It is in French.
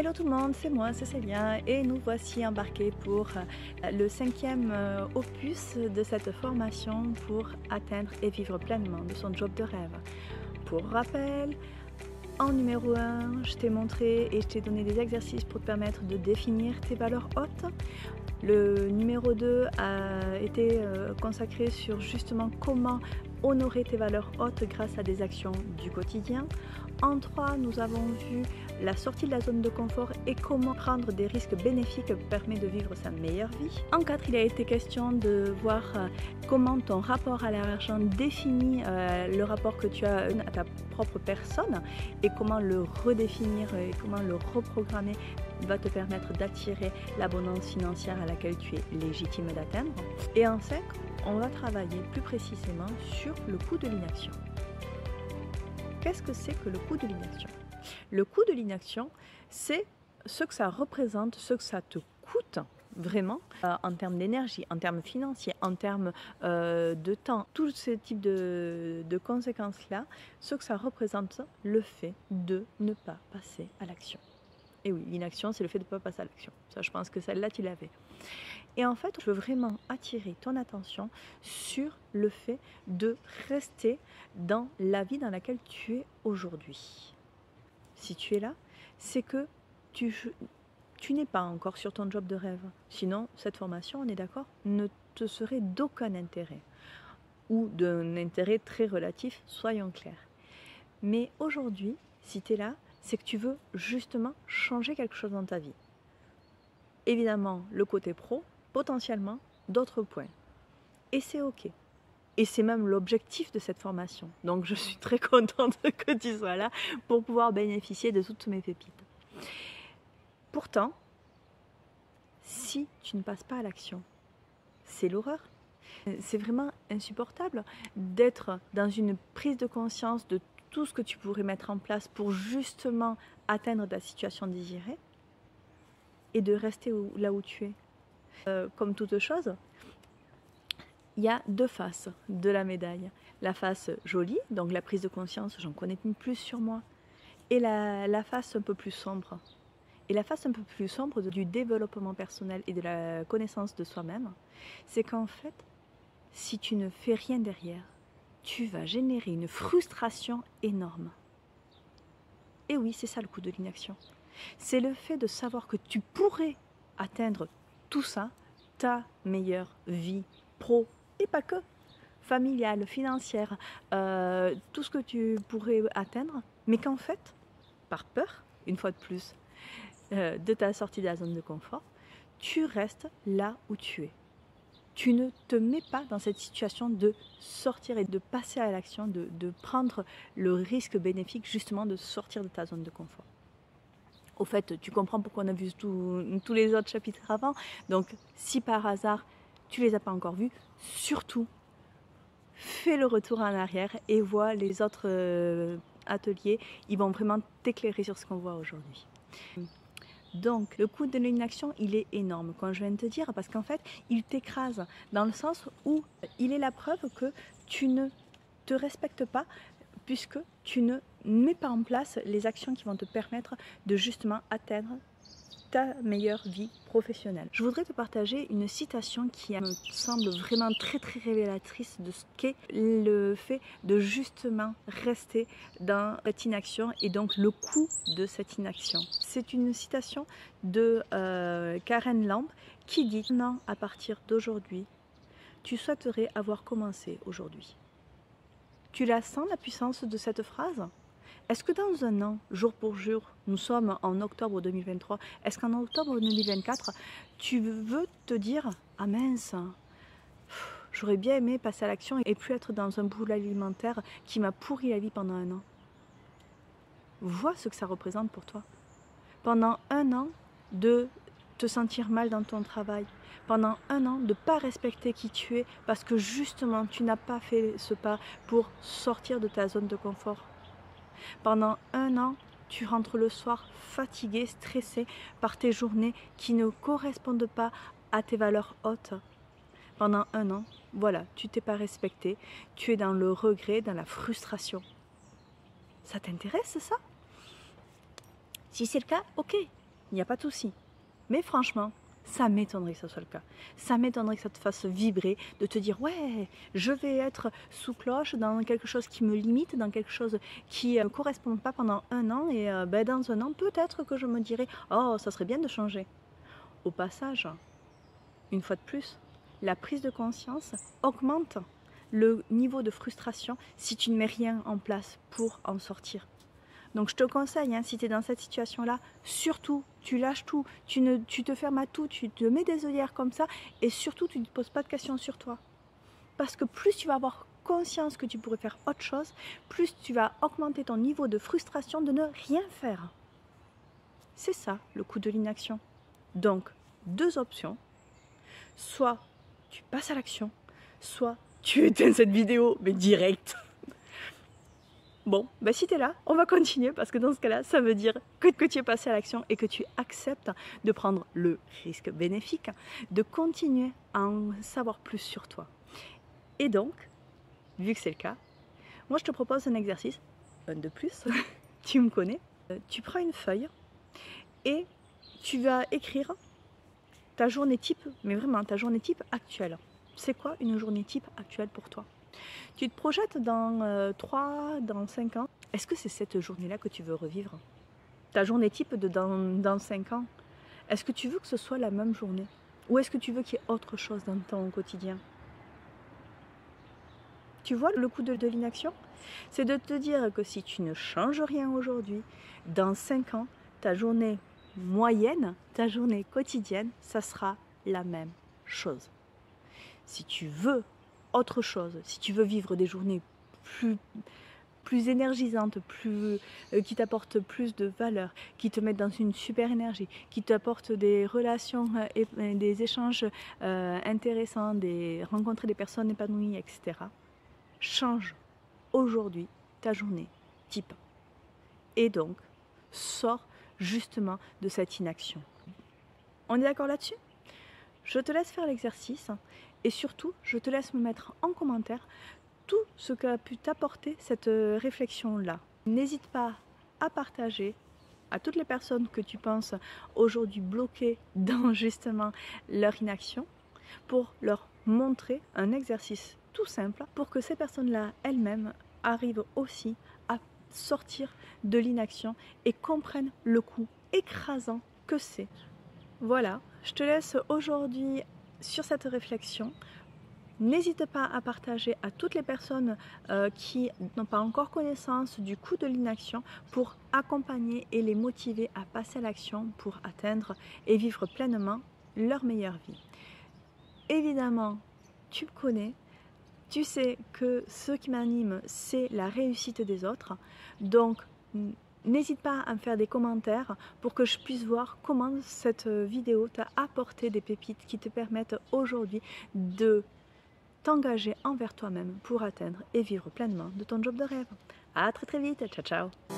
Hello tout le monde, c'est moi, c'est Célia et nous voici embarqués pour le 5e opus de cette formation pour atteindre et vivre pleinement de son job de rêve. Pour rappel, en numéro 1, je t'ai montré et je t'ai donné des exercices pour te permettre de définir tes valeurs hautes. Le numéro 2 a été consacré sur justement comment honorer tes valeurs hautes grâce à des actions du quotidien. En 3, nous avons vu la sortie de la zone de confort et comment prendre des risques bénéfiques permet de vivre sa meilleure vie. En 4, il a été question de voir comment ton rapport à l'argent définit le rapport que tu as à ta propre personne et comment le redéfinir et comment le reprogrammer va te permettre d'attirer l'abondance financière à laquelle tu es légitime d'atteindre. Et en 5, on va travailler plus précisément sur le coût de l'inaction. Qu'est-ce que c'est que le coût de l'inaction? Le coût de l'inaction, c'est ce que ça représente, ce que ça te coûte vraiment en termes d'énergie, en termes financiers, en termes de temps, tous ces types de conséquences-là, ce que ça représente, le fait de ne pas passer à l'action. Et oui, l'inaction, c'est le fait de ne pas passer à l'action. Ça, je pense que celle-là, tu l'avais. Et en fait, je veux vraiment attirer ton attention sur le fait de rester dans la vie dans laquelle tu es aujourd'hui. Si tu es là, c'est que tu n'es pas encore sur ton job de rêve. Sinon, cette formation, on est d'accord, ne te serait d'aucun intérêt. Ou d'un intérêt très relatif, soyons clairs. Mais aujourd'hui, si tu es là, c'est que tu veux justement changer quelque chose dans ta vie. Évidemment, le côté pro, potentiellement d'autres points. Et c'est ok. Et c'est même l'objectif de cette formation. Donc je suis très contente que tu sois là pour pouvoir bénéficier de toutes mes pépites. Pourtant, si tu ne passes pas à l'action, c'est l'horreur. C'est vraiment insupportable d'être dans une prise de conscience de tout ce que tu pourrais mettre en place pour justement atteindre ta situation désirée et de rester là où tu es. Comme toute chose, il y a deux faces de la médaille. La face jolie, donc la prise de conscience, j'en connais plus sur moi, et la face un peu plus sombre. Et la face un peu plus sombre du développement personnel et de la connaissance de soi-même, c'est qu'en fait, si tu ne fais rien derrière, tu vas générer une frustration énorme. Et oui, c'est ça le coût de l'inaction. C'est le fait de savoir que tu pourrais atteindre tout ça, ta meilleure vie pro, et pas que, familiale, financière, tout ce que tu pourrais atteindre, mais qu'en fait, par peur, une fois de plus, de ta sortie de la zone de confort, tu restes là où tu es. Tu ne te mets pas dans cette situation de sortir et de passer à l'action, de prendre le risque bénéfique justement de sortir de ta zone de confort. Au fait, tu comprends pourquoi on a vu tous les autres chapitres avant. Donc, si par hasard, tu ne les as pas encore vus, surtout, fais le retour en arrière et vois les autres ateliers. Ils vont vraiment t'éclairer sur ce qu'on voit aujourd'hui. Donc, le coût de l'inaction, il est énorme, comme je viens de te dire, parce qu'en fait, il t'écrase dans le sens où il est la preuve que tu ne te respectes pas puisque tu ne mets pas en place les actions qui vont te permettre de justement atteindre ta meilleure vie professionnelle. Je voudrais te partager une citation qui me semble vraiment très très révélatrice de ce qu'est le fait de justement rester dans cette inaction et donc le coût de cette inaction. C'est une citation de Karen Lamb qui dit « Non, à partir d'aujourd'hui, tu souhaiterais avoir commencé aujourd'hui ». Tu la sens la puissance de cette phrase? Est-ce que dans un an, jour pour jour, nous sommes en octobre 2023, est-ce qu'en octobre 2024, tu veux te dire « Ah mince, j'aurais bien aimé passer à l'action et plus être dans un boulot alimentaire qui m'a pourri la vie pendant un an ». Vois ce que ça représente pour toi. Pendant un an, de te sentir mal dans ton travail. Pendant un an, de ne pas respecter qui tu es parce que justement, tu n'as pas fait ce pas pour sortir de ta zone de confort. Pendant un an, tu rentres le soir fatigué, stressé par tes journées qui ne correspondent pas à tes valeurs hautes. Pendant un an, voilà, tu t'es pas respecté, tu es dans le regret, dans la frustration. Ça t'intéresse ça? Si c'est le cas, ok. il n'y a pas de souci. Mais franchement, ça m'étonnerait que ce soit le cas. Ça m'étonnerait que ça te fasse vibrer, de te dire ouais, je vais être sous cloche dans quelque chose qui me limite, dans quelque chose qui ne correspond pas pendant un an, et dans un an, peut-être que je me dirai oh, ça serait bien de changer. Au passage, une fois de plus, la prise de conscience augmente le niveau de frustration si tu ne mets rien en place pour en sortir. Donc je te conseille, hein, si tu es dans cette situation-là, surtout, tu lâches tout, tu te fermes à tout, tu te mets des œillères comme ça, et surtout, tu ne te poses pas de questions sur toi. Parce que plus tu vas avoir conscience que tu pourrais faire autre chose, plus tu vas augmenter ton niveau de frustration de ne rien faire. C'est ça, le coût de l'inaction. Donc, deux options. Soit tu passes à l'action, soit tu éteins cette vidéo, mais direct. Bon, si tu es là, on va continuer parce que dans ce cas-là, ça veut dire que tu es passé à l'action et que tu acceptes de prendre le risque bénéfique, de continuer à en savoir plus sur toi. Et donc, vu que c'est le cas, moi je te propose un exercice, un de plus, tu me connais. Tu prends une feuille et tu vas écrire ta journée type, mais vraiment ta journée type actuelle. C'est quoi une journée type actuelle pour toi? Tu te projettes dans 3, dans 5 ans. Est-ce que c'est cette journée-là que tu veux revivre? Ta journée type de dans 5 ans, est-ce que tu veux que ce soit la même journée? Ou est-ce que tu veux qu'il y ait autre chose dans ton quotidien? Tu vois le coût de l'inaction? C'est de te dire que si tu ne changes rien aujourd'hui, dans 5 ans, ta journée moyenne, ta journée quotidienne, ça sera la même chose. Si tu veux autre chose, si tu veux vivre des journées plus énergisantes, qui t'apportent plus de valeur, qui te mettent dans une super énergie, qui t'apportent des relations et des échanges intéressants, rencontrer des personnes épanouies, etc. Change aujourd'hui ta journée type. Et donc, sors justement de cette inaction. On est d'accord là-dessus? Je te laisse faire l'exercice et surtout, je te laisse me mettre en commentaire tout ce qu'a pu t'apporter cette réflexion-là. N'hésite pas à partager à toutes les personnes que tu penses aujourd'hui bloquées dans justement leur inaction pour leur montrer un exercice tout simple pour que ces personnes-là elles-mêmes arrivent aussi à sortir de l'inaction et comprennent le coût écrasant que c'est. Voilà, je te laisse aujourd'hui sur cette réflexion. N'hésite pas à partager à toutes les personnes qui n'ont pas encore connaissance du coût de l'inaction pour accompagner et les motiver à passer à l'action pour atteindre et vivre pleinement leur meilleure vie. Évidemment, tu me connais, tu sais que ce qui m'anime, c'est la réussite des autres. Donc, n'hésite pas à me faire des commentaires pour que je puisse voir comment cette vidéo t'a apporté des pépites qui te permettent aujourd'hui de t'engager envers toi-même pour atteindre et vivre pleinement de ton job de rêve. À très vite, ciao ciao.